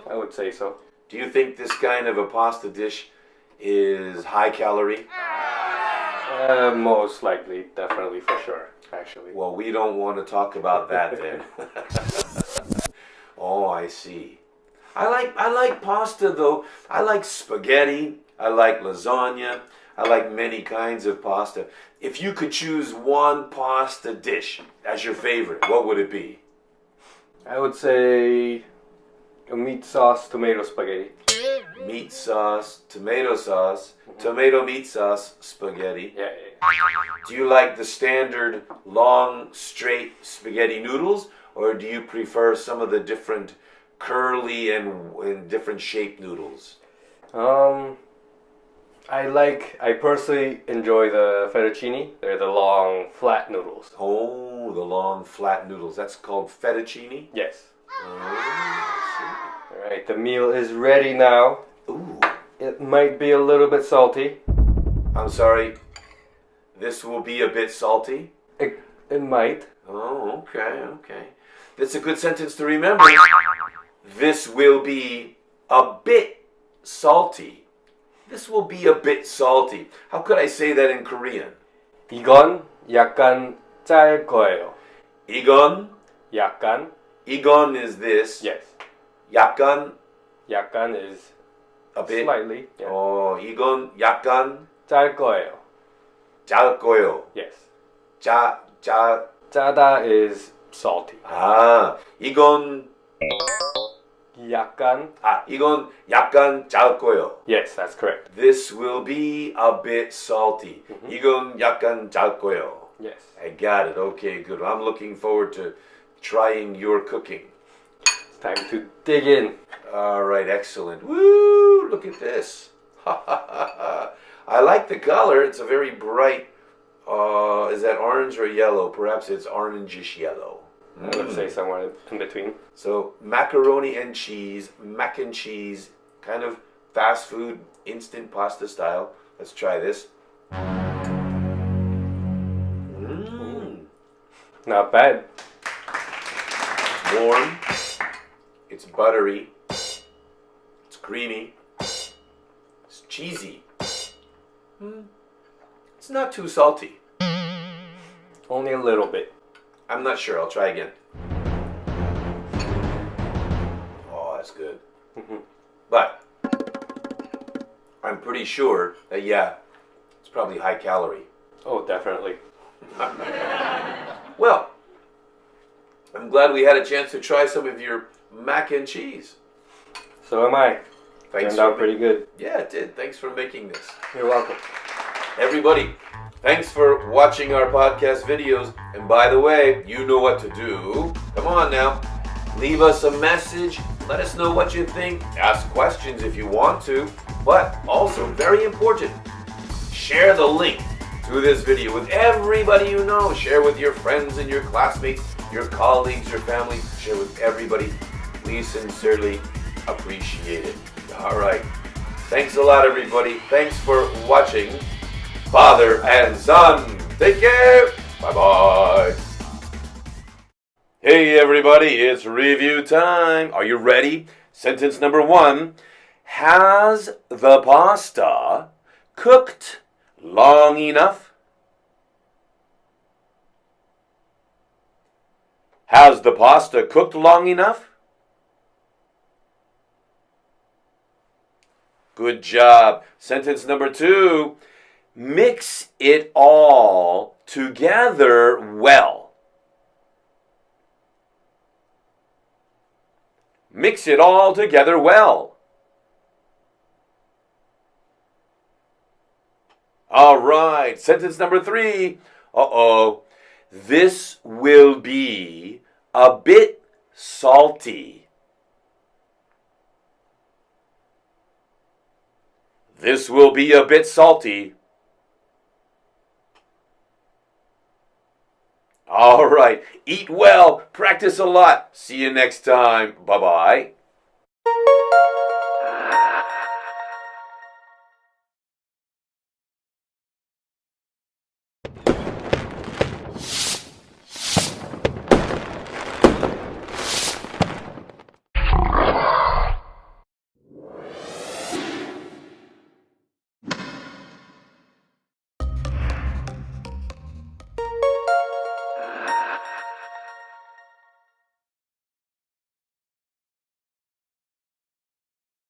I would say so. Do you think this kind of a pasta dish is high calorie? Most likely, definitely, for sure, actually. Well, we don't want to talk about that then. Oh, I see. I like pasta though. I like spaghetti. I like lasagna. I like many kinds of pasta. If you could choose one pasta dish as your favorite, what would it be? I would say a meat sauce tomato spaghetti. Meat sauce, tomato meat sauce, spaghetti. Yeah. Do you like the standard long, straight spaghetti noodles, or do you prefer some of the different curly and different shaped noodles? I personally enjoy the fettuccine. They're the long, flat noodles. Oh, the long, flat noodles. That's called fettuccine? Yes. Oh, Alright, the meal is ready now. ooh. It might be a little bit salty. I'm sorry. This will be a bit salty? It might. Oh, okay. That's a good sentence to remember. This will be a bit salty. This will be a bit salty. How could I say that in Korean? 이건 약간 짤 거예요. 이건 is this. Yes. 약간 is a bit. slightly. Yeah. Oh, 이건 약간 짤 거예요. 짤 거요. Yes. 짜다 is salty. 이건 약간 짤 거요. Yes, that's correct. This will be a bit salty. 이건 약간 짤 거요. Yes. I got it. Okay, good. I'm looking forward to trying your cooking. It's time to dig in. All right, excellent. Woo! Look at this. I like the color. It's a very bright. Is that orange or yellow? Perhaps it's orangish yellow. I would say somewhere in between. So macaroni and cheese, mac and cheese, kind of fast food, instant pasta style. Let's try this. Not bad. It's warm. It's buttery. It's creamy. It's cheesy. It's not too salty. Only a little bit. I'm not sure. I'll try again. Oh, that's good. But I'm pretty sure that, it's probably high calorie. Oh, definitely. Well, I'm glad we had a chance to try some of your mac and cheese. So am I. Thanks. Turned out pretty good. Yeah, it did. Thanks for making this. You're welcome. Everybody, thanks for watching our podcast videos. And by the way, you know what to do. Come on now. Leave us a message. Let us know what you think. Ask questions if you want to. But also, very important, share the link to this video with everybody you know. Share with your friends and your classmates, your colleagues, your family. Share with everybody. We sincerely appreciate it. All right. Thanks a lot, everybody. Thanks for watching Father and Son. Take care. Bye-bye. Hey, everybody. It's review time. Are you ready? Sentence number 1. Has the pasta cooked long enough? Has the pasta cooked long enough? Good job. Sentence number 2. Mix it all together well. Mix it all together well. All right. Sentence number 3. This will be a bit salty. This will be a bit salty. All right. Eat well. Practice a lot. See you next time. Bye-bye.